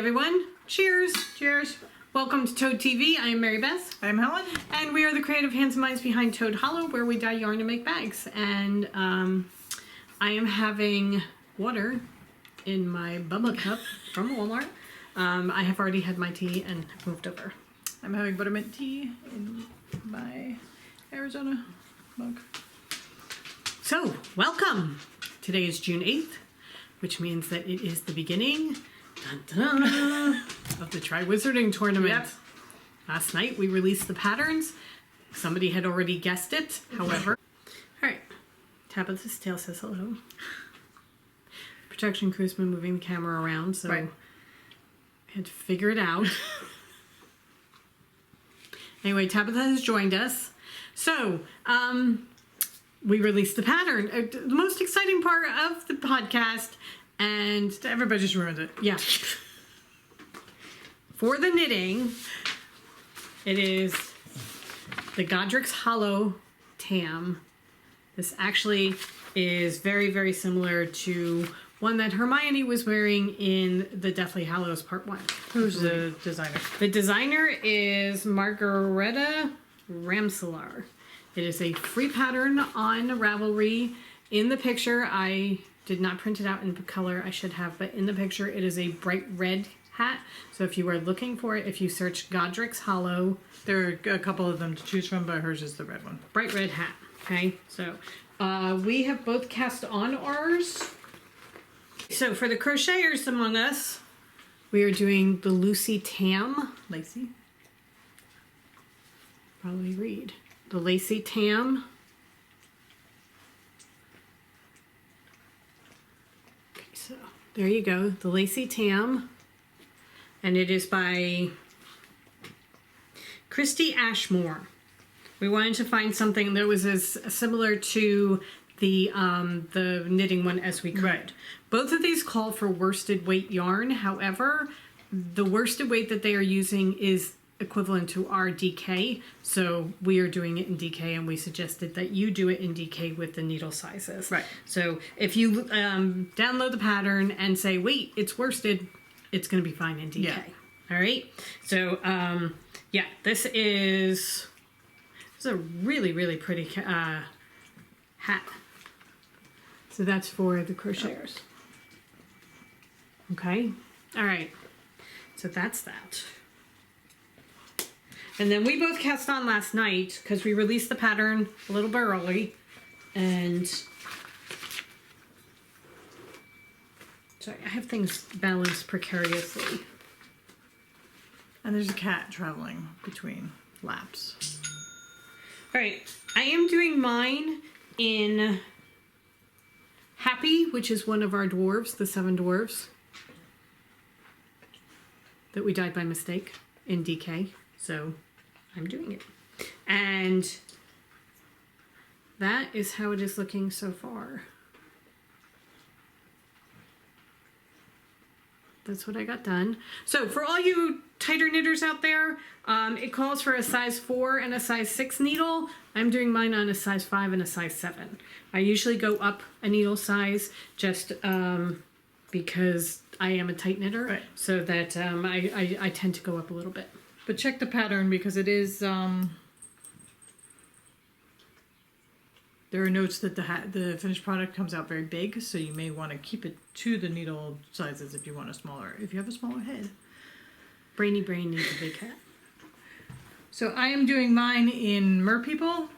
everyone. Cheers. Cheers. Welcome to Toad TV. I am Mary Beth. I'm Helen. And we are the creative hands and minds behind Toad Hollow, where we dye yarn to make bags. And I am having water in my Bubba cup from Walmart. I have already had my tea and moved over. I'm having buttermint tea in my Arizona mug. So, welcome. Today is June 8th, which means that it is the beginning dun, dun, of the TriWizarding tournament. Yep. Last night we released the patterns. Somebody had already guessed it, however. Alright, Tabitha's tail says hello. Protection crew's been moving the camera around, so I had to figure it out. Anyway, Tabitha has joined us. So, we released the pattern. The most exciting part of the podcast, and Everybody just ruined it. yeah. For the knitting, it is the Godric's Hollow Tam. This actually is very, very similar to one that Hermione was wearing in the Deathly Hallows Part 1. Who's the designer? The designer is Margareta Ramselar. It is a free pattern on Ravelry. In the picture, I did not print it out in color, I should have, but in the picture it is a bright red hat. So if you are looking for it, if you search Godric's Hollow, There are a couple of them to choose from, but hers is the red one. bright red hat. Okay, so we have both cast on ours. So for the crocheters among us, we are doing the Lucy Tam. Lacey. Probably read. The Lacy Tam. Okay, so there you go. The Lacy Tam. And it is by Christy Ashmore. We wanted to find something that was as similar to the knitting one as we could. Right. Both of these call for worsted weight yarn. However, the worsted weight that they are using is equivalent to our DK, so we are doing it in DK, and we suggested that you do it in DK with the needle sizes. Right. So if you download the pattern and say, wait, it's worsted, it's going to be fine in DK. Yeah. All right. So yeah, this is a really, really pretty hat. So that's for the crocheters. Okay. All right. So that's that. And then we both cast on last night because we released the pattern a little bit early. And sorry, I have things balanced precariously. And there's a cat traveling between laps. All right, I am doing mine in Happy, which is one of our dwarves, the 7 dwarves that we dyed by mistake in DK. So I'm doing it. And that is how it is looking so far. That's what I got done. So for all you tighter knitters out there, it calls for a size 4 and a size 6 needle. I'm doing mine on a size 5 and a size 7. I usually go up a needle size just because I am a tight knitter, Right. so that I tend to go up a little bit. But check the pattern because it is, there are notes that the finished product comes out very big, so you may want to keep it to the needle sizes if you have a smaller head. Brainy brain needs a big hat. So I am doing mine in Mer People.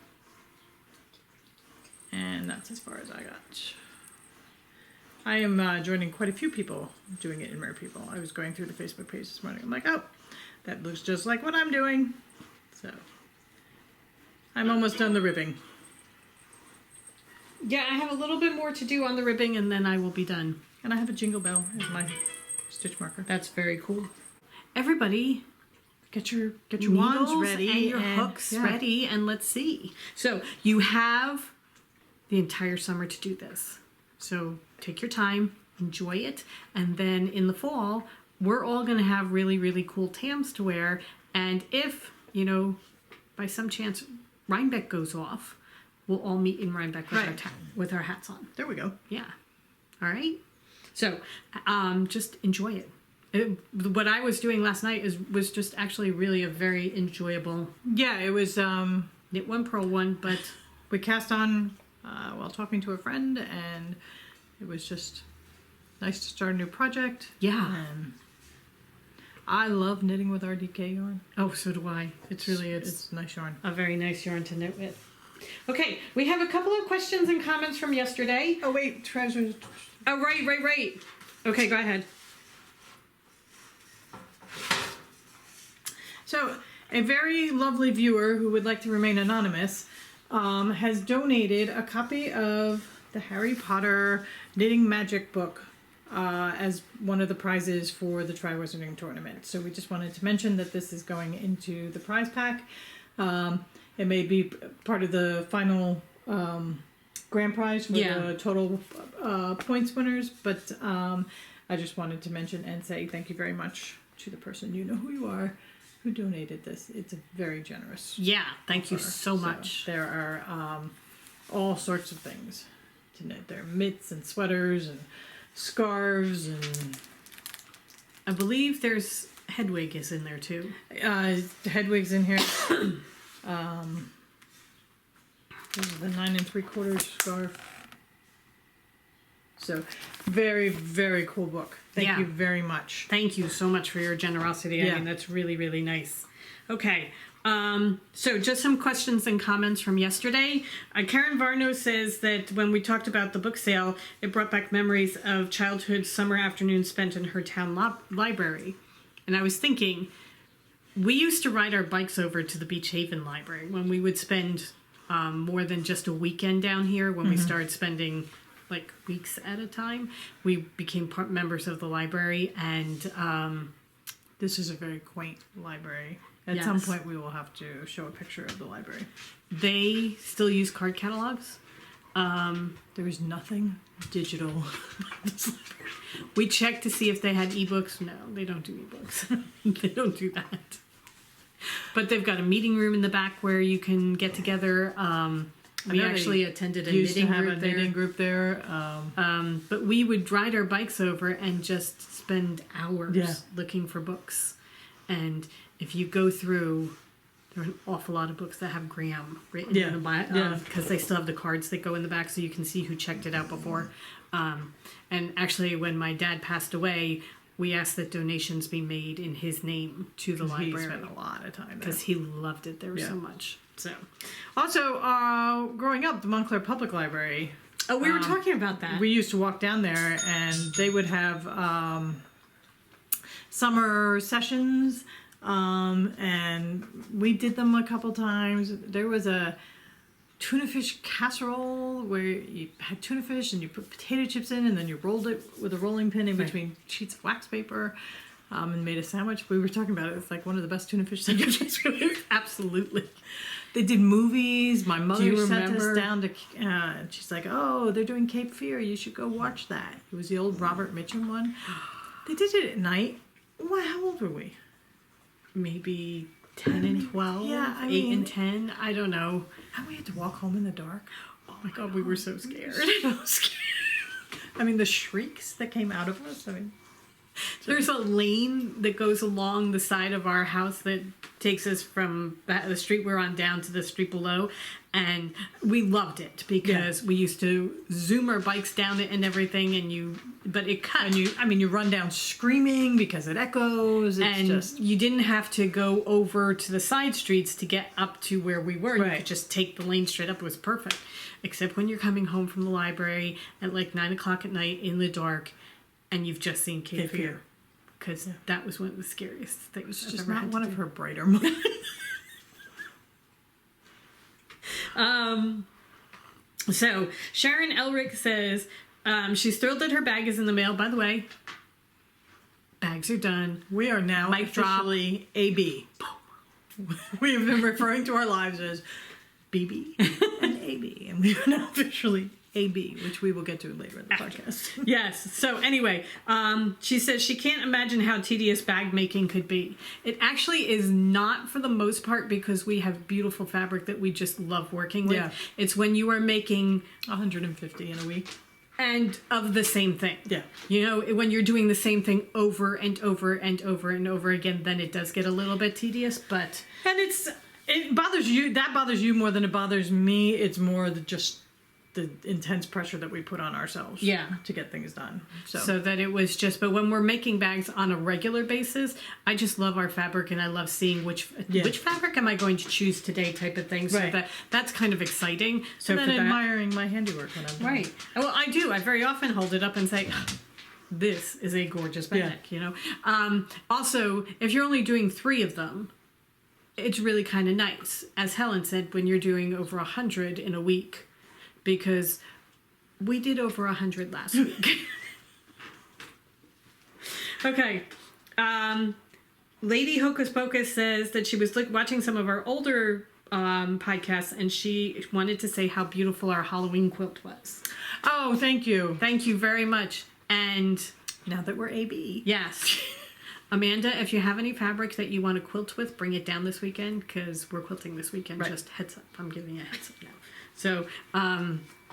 And that's as far as I got. I am joining quite a few people doing it in Mer People. I was going through the Facebook page this morning. I'm like, oh, that looks just like what I'm doing. So I'm almost done the ribbing. Yeah, I have a little bit more to do on the ribbing, and then I will be done. And I have a jingle bell as my stitch marker. That's very cool. Everybody, Get your needles wands ready and your hooks yeah. ready, and let's see. So you have the entire summer to do this. So take your time, enjoy it, and then in the fall, we're all going to have really, really cool tams to wear. And if, you know, by some chance Rhinebeck goes off, we'll all meet in Rhinebeck with, Right. with our hats on. There we go. Yeah. All right. So just enjoy it. what I was doing last night was just actually really a very enjoyable Yeah, it was. knit one, purl one, but We cast on while talking to a friend, and it was just nice to start a new project. yeah. And I love knitting with RDK yarn. Oh, so do I. It's nice yarn. a very nice yarn to knit with. Okay, we have a couple of questions and comments from yesterday. Oh wait, treasures. Oh, right. Okay, go ahead. So, a very lovely viewer who would like to remain anonymous has donated a copy of the Harry Potter Knitting Magic book as one of the prizes for the TriWizarding tournament. So we just wanted to mention that this is going into the prize pack. It may be part of the final grand prize for the total points winners, but I just wanted to mention and say thank you very much to the person, you know who you are, who donated this. It's a very generous. Yeah, thank you so So much. there are all sorts of things to knit. There are mitts and sweaters and scarves, and I believe there's Hedwig is in there too. Hedwig's in here. This is the 9 3/4 scarf. So very, very cool book. Thank you very much. Thank you so much for your generosity. I Yeah. mean, that's really, really nice. Okay. So just some questions and comments from yesterday. Karen Varno says that when we talked about the book sale, it brought back memories of childhood summer afternoons spent in her town library. And I was thinking, we used to ride our bikes over to the Beach Haven Library when we would spend more than just a weekend down here. When we started spending like weeks at a time, we became members of the library, and This is a very quaint library. At Yes. some point, we will have to show a picture of the library. they still use card catalogs. There is nothing digital. We checked to see if they had ebooks. No, they don't do ebooks. They don't do that. But they've got a meeting room in the back where you can get together. We know they actually attended a Used to knitting have group a there. knitting group there. But we would ride our bikes over and just spend hours Yeah. looking for books. And if you go through, there are an awful lot of books that have Graham written in the back, because they still have the cards that go in the back, so you can see who checked it out before. And actually, when my dad passed away, we asked that donations be made in his name to the He library spent a lot of time there. because he loved it there so much. So, Also, growing up, the Montclair Public Library, we were talking about that. we used to walk down there, and they would have summer sessions, and we did them a couple times. There was a tuna fish casserole where you had tuna fish and you put potato chips in, and then you rolled it with a rolling pin in between sheets of wax paper, and made a sandwich. We were talking about it. It's like one of the best tuna fish sandwiches. Absolutely. They did movies. My mother you sent remember? us down to, and she's like, "Oh, they're doing Cape Fear. You should go watch that." It was the old Robert Mitchum one. They did it at night. What? How old were we? Maybe 10 and 12, Yeah, I 8 mean- and 10. I don't know. And we had to walk home in the dark. Oh my God, we were so scared. So scared. I mean, the shrieks that came out of us. I mean, There's a lane that goes along the side of our house that takes us from the street we're on down to the street below, and we loved it because we used to zoom our bikes down it and everything, but it cut. and you run down screaming because it echoes. It's and just you didn't have to go over to the side streets to get up to where we were. You Right. could just take the lane straight up. It was perfect. Except when you're coming home from the library at like 9 o'clock at night in the dark and you've just seen Cape Cape Fear. Fear. Because that was one of the scariest things it's I've just ever not had one to of do. her brighter moments. So Sharon Elric says she's thrilled that her bag is in the mail. By the way, bags are done. We are now Mic drop. officially AB. We have been referring to our lives as BB and AB, and we are now officially AB, which we will get to later in the podcast. Yes. So anyway, she says she can't imagine how tedious bag making could be. It actually is not for the most part because we have beautiful fabric that we just love working with. Yeah. It's when you are making 150 in a week. And of the same thing. Yeah. You know, when you're doing the same thing over and over and over and over again, then it does get a little bit tedious, but... And it bothers you. That bothers you more than it bothers me. It's more just the intense pressure that we put on ourselves. Yeah. To get things done. So that it was just, but when we're making bags on a regular basis, I just love our fabric and I love seeing which fabric am I going to choose today type of thing. So Right. that's kind of exciting. So and then for that, admiring my handiwork when I'm done. right. Well, I do. I very often hold it up and say, this is a gorgeous bag, you know. Also, if you're only doing 3 of them, it's really kind of nice, as Helen said, when you're doing over 100 in a week, because we did over 100 last week. Okay. Lady Hocus Pocus says that she was watching some of our older podcasts and she wanted to say how beautiful our Halloween quilt was. Oh, thank you. Thank you very much. And Now that we're AB. yes. Amanda, if you have any fabric that you want to quilt with, bring it down this weekend because we're quilting this weekend. Right. Just heads up. I'm giving you a heads up now. So,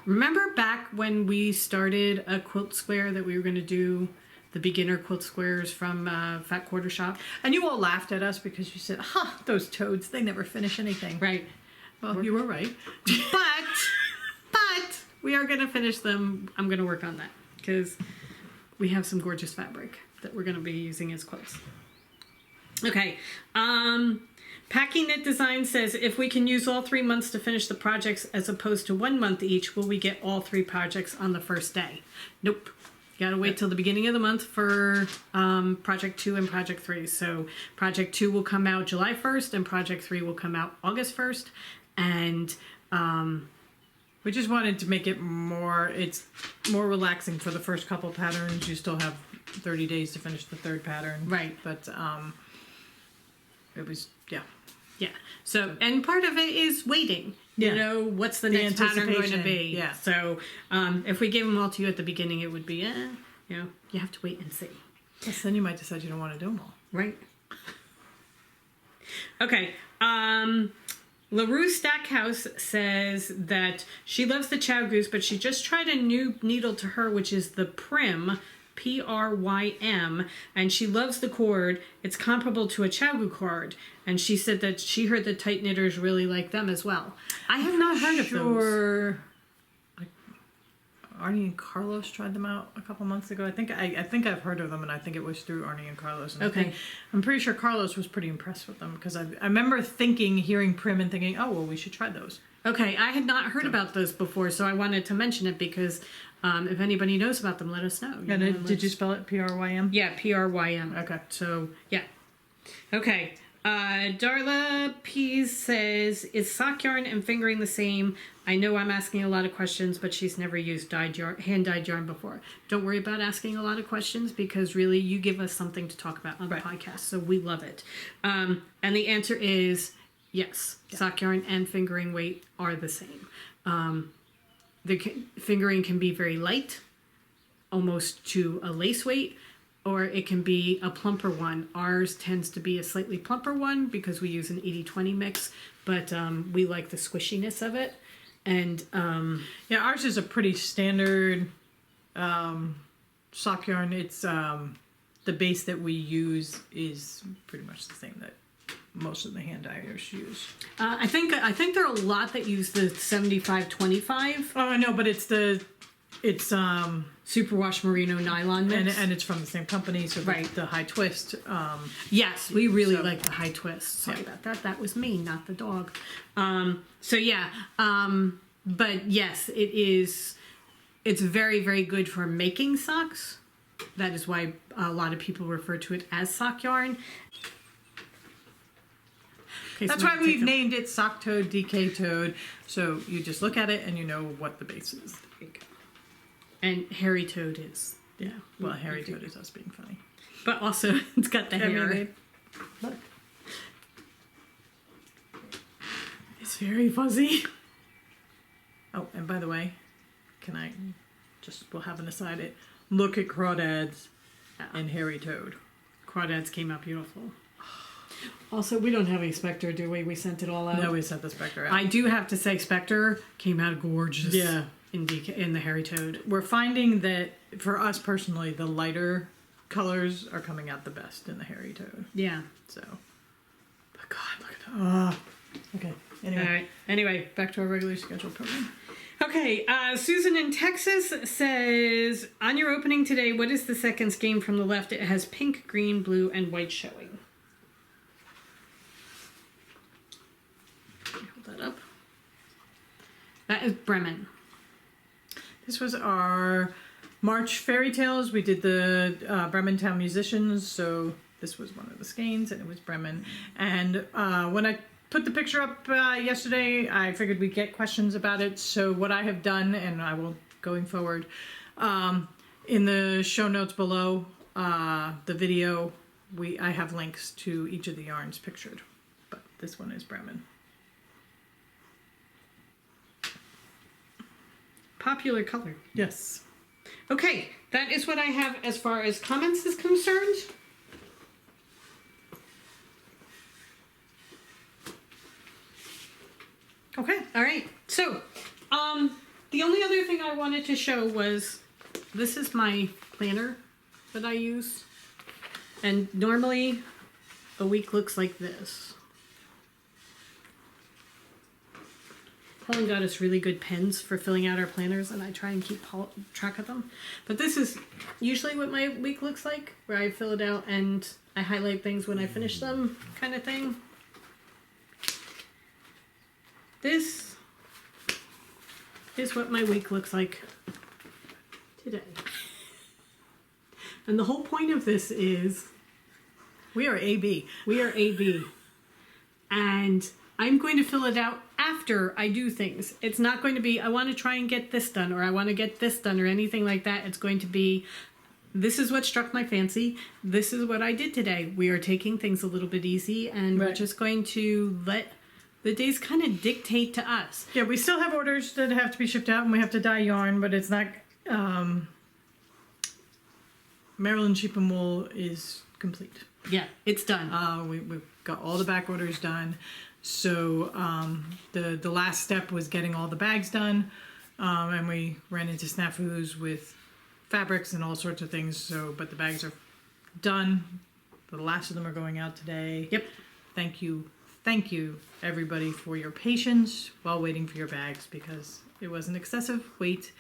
remember back when we started a quilt square that we were going to do the beginner quilt squares from Fat Quarter Shop? And you all laughed at us because you said, those toads, they never finish anything. Right. Well, you were right. But we are going to finish them. I'm going to work on that because we have some gorgeous fabric that we're going to be using as quilts. Okay. Packing Knit Design says, if we can use all 3 months to finish the projects as opposed to 1 month each, will we get all 3 projects on the first day? Nope. You gotta wait till the beginning of the month for Project 2 and Project 3. So Project 2 will come out July 1st and Project 3 will come out August 1st. And we just wanted to make it it's more relaxing for the first couple patterns. You still have 30 days to finish the 3rd pattern. Right. But it was, yeah. Yeah. So, and part of it is waiting. Yeah. You know, what's the next pattern going to anticipation. be? Yeah. So, if we gave them all to you at the beginning, it would be, you know, you have to wait and see. Yes, then you might decide you don't want to do them all. Right. Okay. LaRue Stackhouse says that she loves the Chow Goose, but she just tried a new needle to her, which is the Prim, Prym, and she loves the cord. It's comparable to a Chow Goose cord, and she said that she heard the tight knitters really like them as well. I have not heard of those. Arnie and Carlos tried them out a couple months ago. I think I've heard of them, and I think it was through Arnie and Carlos. And Okay. I'm pretty sure Carlos was pretty impressed with them because I remember hearing Prim and thinking, oh, well, we should try those. Okay, I had not heard about those before, so I wanted to mention it because if anybody knows about them, let us know. And did you spell it Prym? Yeah, Prym. Okay. So, yeah. Okay. Darla Pease says, is sock yarn and fingering the same? I know I'm asking a lot of questions, but she's never used hand-dyed yarn before. Don't worry about asking a lot of questions because really you give us something to talk about on the podcast, so we love it. And the answer is yes. Yeah. Sock yarn and fingering weight are the same. Fingering can be very light, almost to a lace weight, or it can be a plumper one. Ours tends to be a slightly plumper one because we use an 80-20 mix, but we like the squishiness of it. And yeah, ours is a pretty standard sock yarn. It's the base that we use is pretty much the same that most of the hand dyers use. I think there are a lot that use the 75-25. Oh, I know, but it's Superwash merino nylon mix. and it's from the same company, so Right. the high twist. Yes, we really like the high twist. Sorry Yeah. about that. That was me, not the dog. So yeah, but yes, it is. It's very, very good for making socks. That is why a lot of people refer to it as sock yarn. Okay, That's so why we've named it Sock Toad, DK Toad. So you just look at it and you know what the base is. There you go. And hairy toad is. Yeah. Well, hairy toad is us being funny. But also, it's got the hair. Look. It's very fuzzy. Oh, and by the way, we'll have an aside. Look at Crawdads and Hairy Toad. Crawdads came out beautiful. Also, we don't have a Spectre, do we? We sent it all out. No, we sent the Spectre out. I do have to say, Spectre came out gorgeous. Yeah. in the Hairy Toad. We're finding that for us personally, the lighter colors are coming out the best in the Hairy Toad. Yeah. So, but God, look at that. Oh. Okay. Anyway. All right. Anyway, back to our regularly scheduled program. Okay, Susan in Texas says, on your opening today, what is the second skein from the left? It has pink, green, blue, and white showing. Hold that up. That is Bremen. This was our March Fairy Tales. We did the Bremen Town Musicians, so this was one of the skeins, and it was Bremen. And when I put the picture up yesterday, I figured we'd get questions about it. So what I have done, and I will going forward, in the show notes below the video, I have links to each of the yarns pictured. But this one is Bremen. Popular color. Yes. Okay, that is what I have as far as comments is concerned. Okay. All right. So, the only other thing I wanted to show was this is my planner that I use. And normally a week looks like this. Helen got us really good pens for filling out our planners, and I try and keep track of them. But this is usually what my week looks like, where I fill it out and I highlight things when I finish them, kind of thing. This is what my week looks like today. And the whole point of this is We are AB. we are AB. And I'm going to fill it out after I do things. It's not going to be, I want to try and get this done, or I want to get this done, or anything like that. It's going to be, this is what struck my fancy. This is what I did today. We are taking things a little bit easy, and we're just going to let the days kind of dictate to us. Yeah, we still have orders that have to be shipped out, and we have to dye yarn, but it's not. Maryland Sheep and Wool is complete. Yeah, it's done. We've got all the back orders done. So the last step was getting all the bags done, and we ran into snafus with fabrics and all sorts of things. So, but the bags are done. The last of them are going out today. Yep. Thank you, everybody, for your patience while waiting for your bags, because it was an excessive wait.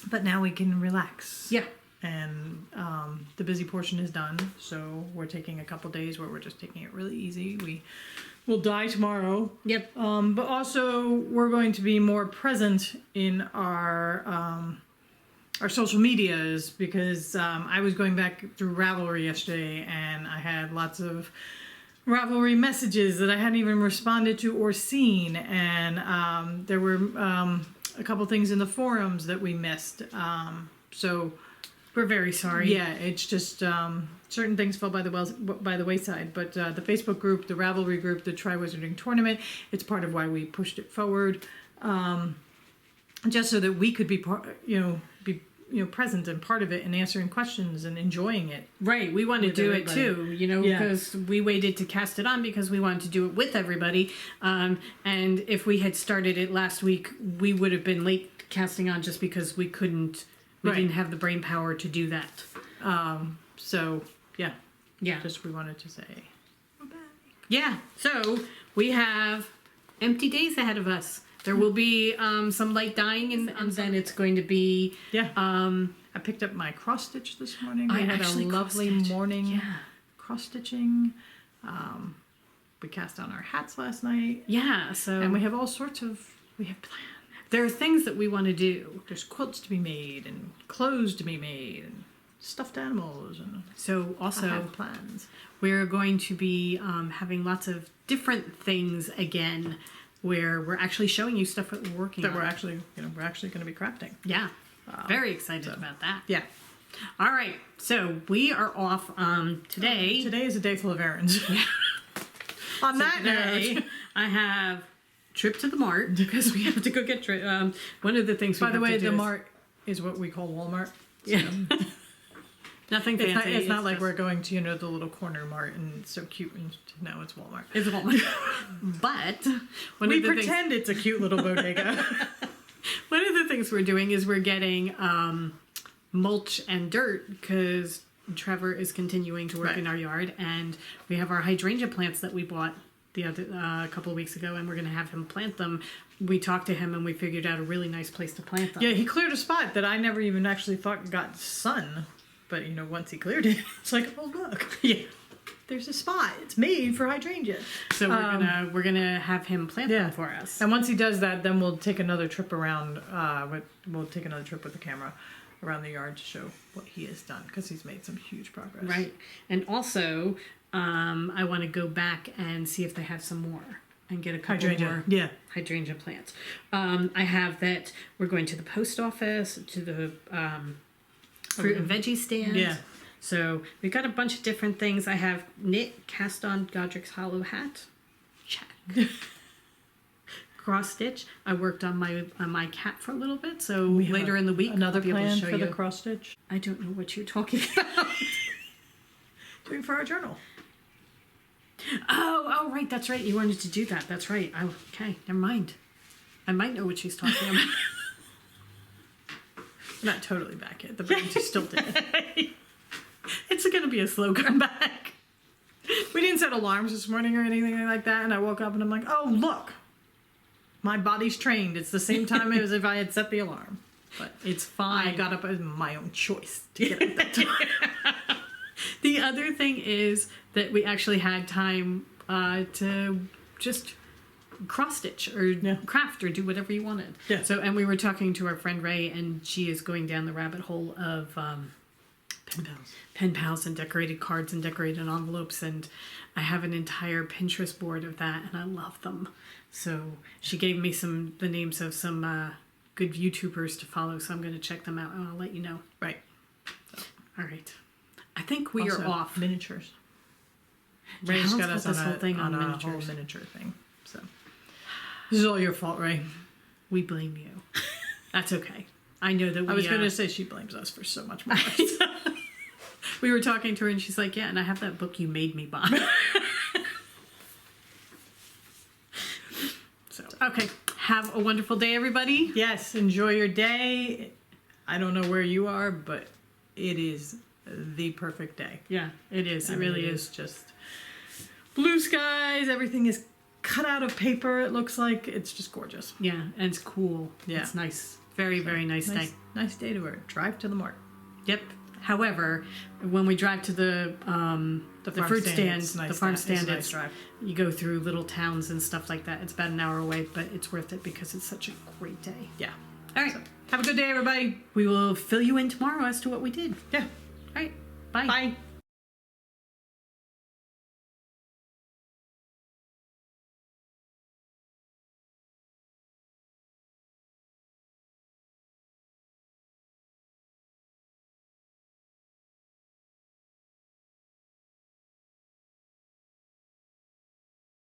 But now we can relax. Yeah. And the busy portion is done, so we're taking a couple days where we're just taking it really easy. We will dye tomorrow. Yep. But also we're going to be more present in our social medias, because I was going back through Ravelry yesterday, and I had lots of Ravelry messages that I hadn't even responded to or seen, and there were a couple things in the forums that we missed. So We're very sorry. yeah, it's just certain things fell by the wayside. But the Facebook group, the Ravelry group, the TriWizarding tournament, it's part of why we pushed it forward, just so that we could be present and part of it, and answering questions and enjoying it. Right, we want to With do everybody. it too, Yeah. because we waited to cast it on because we wanted to do it with everybody. And if we had started it last week, we would have been late casting on just because we couldn't, we Right. didn't have the brain power to do that. So yeah, Yeah. just we wanted to say we're back. Yeah, so we have empty days ahead of us. There will be some light dyeing, and then it's going to be... Yeah. I picked up my cross stitch this morning. I We had a actually lovely cross-stitched. morning Yeah. cross stitching. We cast on our hats last night, Yeah, so and we have all sorts of plans. there are things that we want to do. There's quilts to be made, and clothes to be made, and stuffed animals, and So I also... have plans. We're going to be having lots of different things again, where we're actually showing you stuff that we're working That on. we're actually going to be crafting. Yeah, very excited about that. Yeah. All right, so we are off today. Today is a day full of errands. On that Today, note, I have trip to the mart because we have to go get one of the things. by we the have way, to do the is- mart is what we call Walmart. Yeah. Nothing fancy. It's not like just- we're going to, the little corner mart and it's so cute. And no, it's Walmart. It's a Walmart. But We of the pretend it's a cute little bodega. one of the things we're doing is we're getting mulch and dirt because Trevor is continuing to work Right. in our yard, and we have our hydrangea plants that we bought the other a couple of weeks ago, and we're going to have him plant them. We talked to him and we figured out a really nice place to plant them. Yeah, he cleared a spot that I never even actually thought got sun. But, once he cleared it, it's like, oh, look. Yeah. There's a spot. It's made for hydrangea. So we're gonna have him plant them for us. And once he does that, then we'll take another trip around. We'll take another trip with the camera around the yard to show what he has done because he's made some huge progress. Right. And also, I want to go back and see if they have some more and get a couple more hydrangea plants. I have that we're going to the post office, to the fruit and veggie stand. Yeah. So we've got a bunch of different things. I have knit cast on Godric's hollow hat. Check. Cross stitch. I worked on my cat for a little bit. So later in the week, another I'll be able to plan show for you. the cross stitch. I don't know what you're talking about. Doing for our journal. Oh, right. That's right. You wanted to do that. That's right. Okay. Never mind. I might know what she's talking about. Not totally back yet. The brain's just still dead. It's going to be a slow comeback. We didn't set alarms this morning or anything like that, and I woke up and I'm like, oh, look. My body's trained. It's the same time as if I had set the alarm. But It's fine. I got up as my own choice to get up that time. The other thing is that we actually had time to just cross stitch or craft or do whatever you wanted. Yeah. So, and we were talking to our friend Ray, and she is going down the rabbit hole of pen pals and decorated cards and decorated envelopes, and I have an entire Pinterest board of that, and I love them. So she gave me the names of some good YouTubers to follow, so I'm going to check them out and I'll let you know. Right. All right. I think we Also, are off. Miniatures. Yeah, Ray's Helen's got us this on whole thing on a whole miniatures. miniature thing. So this is all your fault, Ray. We blame you. That's okay. I know that we... I was going to say she blames us for so much more. We were talking to her and she's like, yeah, and I have that book you made me buy. So, okay. Have a wonderful day, everybody. Yes, enjoy your day. I don't know where you are, but it is the perfect day. Yeah, it is. It I mean, really it is. just blue skies. Everything is cut out of paper. It looks like it's just gorgeous. Yeah, and it's cool. Yeah. It's nice. Very, very nice day. Nice day to drive to the mart. Yep. However, when we drive to the fruit stand, it's nice. the farm It's a stand, nice drive. you go through little towns and stuff like that. It's about an hour away, but it's worth it because it's such a great day. Yeah. All right. So, have a good day, everybody. We will fill you in tomorrow as to what we did. Yeah. All right. Bye. Bye.